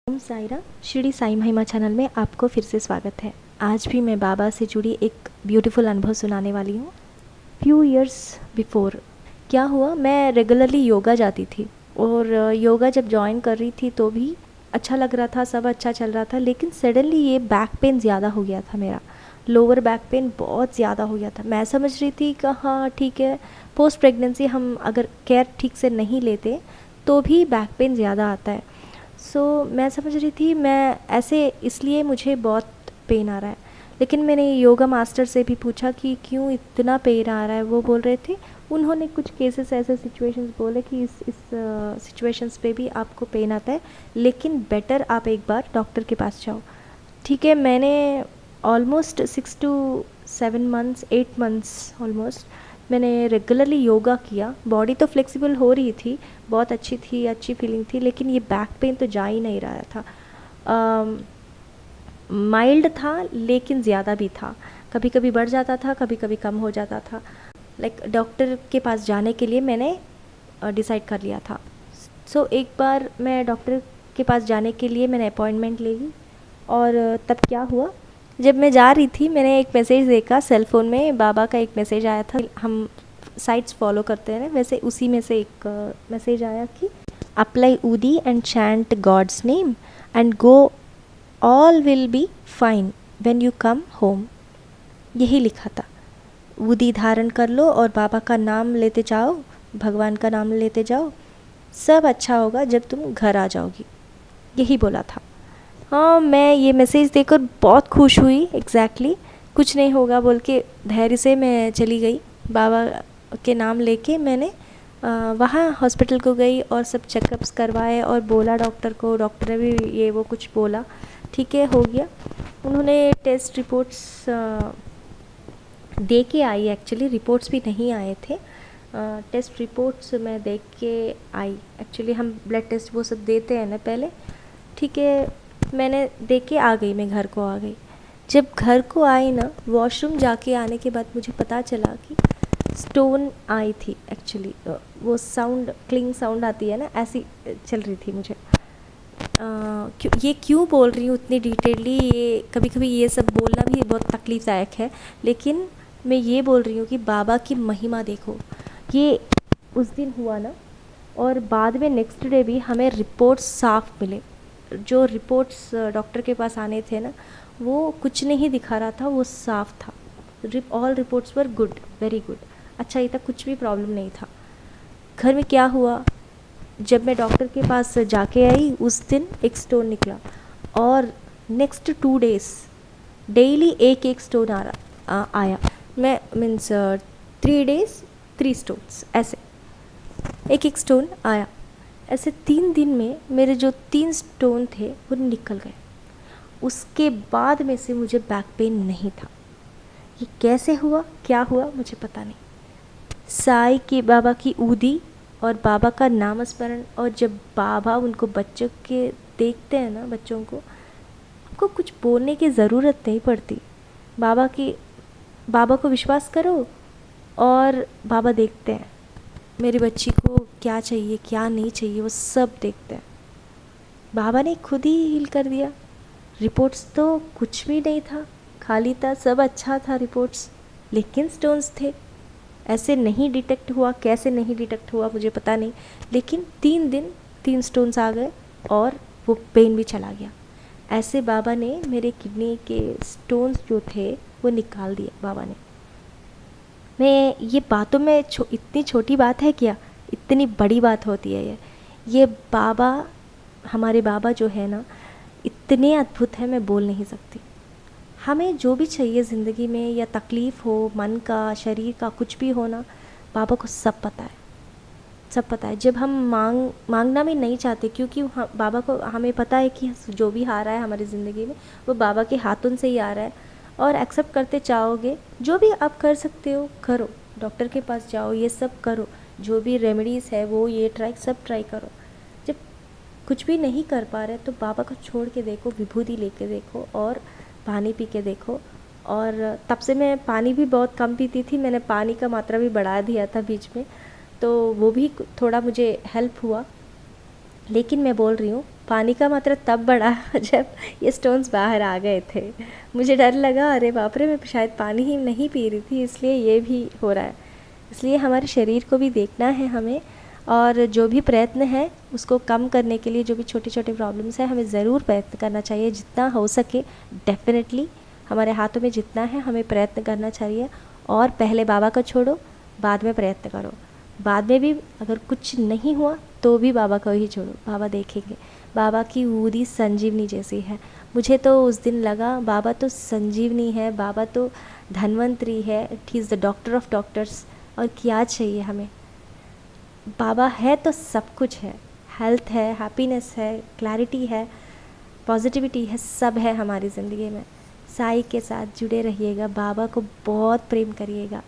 ओम साईरा शिरडी साई महिमा चैनल में आपको फिर से स्वागत है। आज भी मैं बाबा से जुड़ी एक ब्यूटीफुल अनुभव सुनाने वाली हूँ। फ्यू इयर्स बिफोर क्या हुआ, मैं रेगुलरली योगा जाती थी और योगा जब ज्वाइन कर रही थी तो भी अच्छा लग रहा था, सब अच्छा चल रहा था। लेकिन सडनली ये बैक पेन ज़्यादा हो गया था, मेरा लोअर बैक पेन बहुत ज़्यादा हो गया था। मैं समझ रही थी कि हाँ ठीक है, पोस्ट प्रेगनेंसी हम अगर केयर ठीक से नहीं लेते तो भी बैक पेन ज़्यादा आता है। मैं समझ रही थी मैं ऐसे इसलिए मुझे बहुत पेन आ रहा है। लेकिन मैंने योगा मास्टर से भी पूछा कि क्यों इतना पेन आ रहा है। वो बोल रहे थे, उन्होंने कुछ केसेस ऐसे सिचुएशंस बोले कि इस सिचुएशंस पे भी आपको पेन आता है, लेकिन बेटर आप एक बार डॉक्टर के पास जाओ। ठीक है, मैंने almost 6 to 7 months 8 months almost मैंने रेगुलरली योगा किया। बॉडी तो फ्लेक्सिबल हो रही थी, बहुत अच्छी थी, अच्छी फीलिंग थी, लेकिन ये बैक पेन तो जा ही नहीं रहा था। माइल्ड था लेकिन ज़्यादा भी था, कभी कभी बढ़ जाता था, कभी कभी कम हो जाता था। डॉक्टर के पास जाने के लिए मैंने डिसाइड कर लिया था। एक बार मैं डॉक्टर के पास जाने के लिए मैंने अपॉइंटमेंट ले ली। और तब क्या हुआ, जब मैं जा रही थी मैंने एक मैसेज देखा सेल फ़ोन में, बाबा का एक मैसेज आया था। हम साइट्स फॉलो करते हैं वैसे, उसी में से एक मैसेज आया कि apply udi and chant God's name and go, all will be fine when you come home. यही लिखा था, ऊदी धारण कर लो और बाबा का नाम लेते जाओ, भगवान का नाम लेते जाओ, सब अच्छा होगा जब तुम घर आ जाओगी। यही बोला था। हाँ, मैं ये मैसेज देखकर बहुत खुश हुई। एग्जैक्टली कुछ नहीं होगा बोल के धैर्य से मैं चली गई। बाबा के नाम लेके मैंने वहाँ हॉस्पिटल को गई और सब चेकअप्स करवाए और बोला डॉक्टर को। डॉक्टर ने भी ये वो कुछ बोला, ठीक है हो गया। उन्होंने टेस्ट रिपोर्ट्स दे के आई, एक्चुअली रिपोर्ट्स भी नहीं आए थे। टेस्ट रिपोर्ट्स मैं देख के आई। एक्चुअली हम ब्लड टेस्ट वो सब देते हैं ना पहले, ठीक है। मैंने देख के आ गई, मैं घर को आ गई। जब घर को आई ना, वॉशरूम जाके आने के बाद मुझे पता चला कि स्टोन आई थी। एक्चुअली वो साउंड, क्लिंग साउंड आती है ना, ऐसी चल रही थी मुझे। ये क्यों बोल रही हूँ इतनी डिटेलली, ये कभी कभी ये सब बोलना भी बहुत तकलीफ़दायक है, लेकिन मैं ये बोल रही हूँ कि बाबा की महिमा देखो। ये उस दिन हुआ ना, और बाद में नेक्स्ट डे भी हमें रिपोर्ट्स साफ मिले। जो रिपोर्ट्स डॉक्टर के पास आने थे ना, वो कुछ नहीं दिखा रहा था, वो साफ था। All reports were good, very good, अच्छा ही था, कुछ भी प्रॉब्लम नहीं था। घर में क्या हुआ, जब मैं डॉक्टर के पास जाके आई उस दिन एक स्टोन निकला, और नेक्स्ट 2 days डेली एक एक स्टोन आया। मैं मीन्स 3 days 3 stones, ऐसे एक एक स्टोन आया। ऐसे 3 दिन में मेरे जो 3 स्टोन थे वो निकल गए। उसके बाद में से मुझे बैक पेन नहीं था। ये कैसे हुआ, क्या हुआ, मुझे पता नहीं। साई की बाबा की ऊदी और बाबा का नामस्मरण, और जब बाबा उनको बच्चों के देखते हैं ना, बच्चों को, आपको कुछ बोलने की ज़रूरत नहीं पड़ती। बाबा को विश्वास करो और बाबा देखते हैं मेरी बच्ची को क्या चाहिए क्या नहीं चाहिए, वो सब देखते हैं। बाबा ने खुद ही हील कर दिया। रिपोर्ट्स तो कुछ भी नहीं था, खाली था, सब अच्छा था रिपोर्ट्स, लेकिन स्टोन्स थे। ऐसे नहीं डिटेक्ट हुआ, कैसे नहीं डिटेक्ट हुआ मुझे पता नहीं, लेकिन 3 दिन 3 स्टोन्स आ गए और वो पेन भी चला गया। ऐसे बाबा ने मेरे किडनी के स्टोन्स जो थे वो निकाल दिए बाबा ने। मैं ये बातों में इतनी छोटी बात है क्या, इतनी बड़ी बात होती है ये बाबा, हमारे बाबा जो है ना, इतने अद्भुत है, मैं बोल नहीं सकती। हमें जो भी चाहिए ज़िंदगी में, या तकलीफ़ हो मन का, शरीर का, कुछ भी हो ना, बाबा को सब पता है, सब पता है। जब हम मांगना भी नहीं चाहते, क्योंकि बाबा को हमें पता है कि जो भी आ रहा है हमारी ज़िंदगी में वो बाबा के हाथों से ही आ रहा है, और एक्सेप्ट करते चाहोगे। जो भी आप कर सकते हो करो, डॉक्टर के पास जाओ, ये सब करो, जो भी रेमेडीज़ है वो ये सब ट्राई करो। जब कुछ भी नहीं कर पा रहे तो बाबा को छोड़ के देखो, विभूति लेके देखो और पानी पी के देखो। और तब से मैं पानी भी बहुत कम पीती थी, मैंने पानी का मात्रा भी बढ़ा दिया था बीच में, तो वो भी थोड़ा मुझे हेल्प हुआ। लेकिन मैं बोल रही हूँ पानी का मात्रा तब बढ़ा जब ये स्टोन्स बाहर आ गए थे। मुझे डर लगा, अरे बाप रे, मैं शायद पानी ही नहीं पी रही थी इसलिए ये भी हो रहा है। इसलिए हमारे शरीर को भी देखना है हमें, और जो भी प्रयत्न है उसको कम करने के लिए, जो भी छोटे छोटे प्रॉब्लम्स हैं, हमें ज़रूर प्रयत्न करना चाहिए जितना हो सके। डेफिनेटली हमारे हाथों में जितना है हमें प्रयत्न करना चाहिए। और पहले बाबा का छोड़ो, बाद में प्रयत्न करो। बाद में भी अगर कुछ नहीं हुआ तो भी बाबा को ही छोड़ो, बाबा देखेंगे। बाबा की ऊदी संजीवनी जैसी है। मुझे तो उस दिन लगा बाबा तो संजीवनी है, बाबा तो धन्वंतरी है, he is the doctor of doctors. और क्या चाहिए हमें, बाबा है तो सब कुछ है। हेल्थ है, हैप्पीनेस है, क्लैरिटी है, पॉजिटिविटी है, सब है हमारी ज़िंदगी में। साई के साथ जुड़े रहिएगा, बाबा को बहुत प्रेम करिएगा।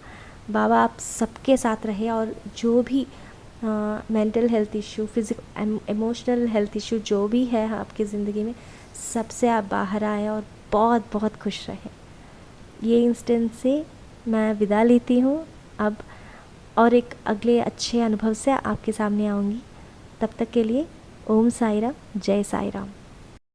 बाबा आप सबके साथ रहे, और जो भी mental health issue, emotional health issue जो भी है आपकी ज़िंदगी में, सबसे आप बाहर आएँ और बहुत बहुत खुश रहें। ये इंस्टेंस से मैं विदा लेती हूँ अब, और एक अगले अच्छे अनुभव से आपके सामने आऊँगी। तब तक के लिए ओम साई राम, जय साई राम।